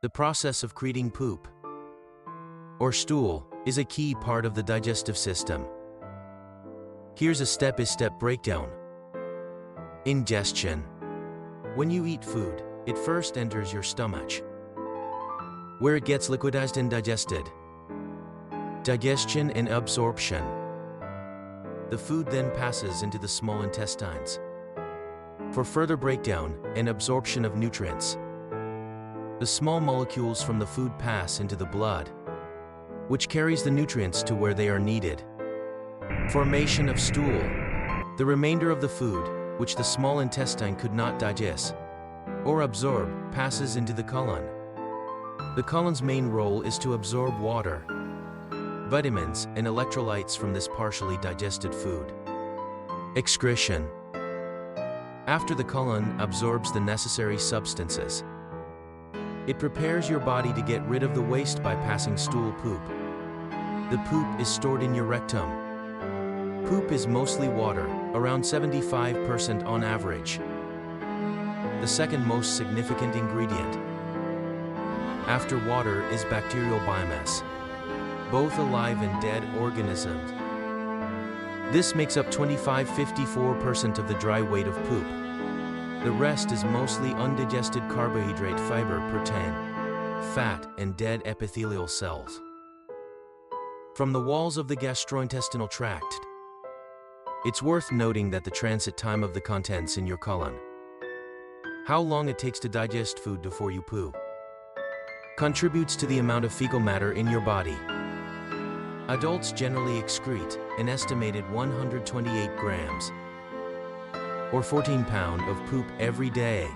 The process of creating poop, or stool, is a key part of the digestive system. Here's a step-by-step breakdown. Ingestion. When you eat food, it first enters your stomach, where it gets liquidized and digested. Digestion and absorption. The food then passes into the small intestines for further breakdown and absorption of nutrients. The small molecules from the food pass into the blood, which carries the nutrients to where they are needed. Formation of stool. The remainder of the food, which the small intestine could not digest or absorb, passes into the colon. The colon's main role is to absorb water, vitamins, and electrolytes from this partially digested food. Excretion. After the colon absorbs the necessary substances, it prepares your body to get rid of the waste by passing stool poop. The poop is stored in your rectum. Poop is mostly water, around 75% on average. The second most significant ingredient after water is bacterial biomass, both alive and dead organisms. This makes up 25–54% of the dry weight of poop. The rest is mostly undigested carbohydrate, fiber, protein, fat, and dead epithelial cells from the walls of the gastrointestinal tract. It's worth noting that the transit time of the contents in your colon, how long it takes to digest food before you poo, contributes to the amount of fecal matter in your body. Adults generally excrete an estimated 128 grams or 14 pounds of poop every day.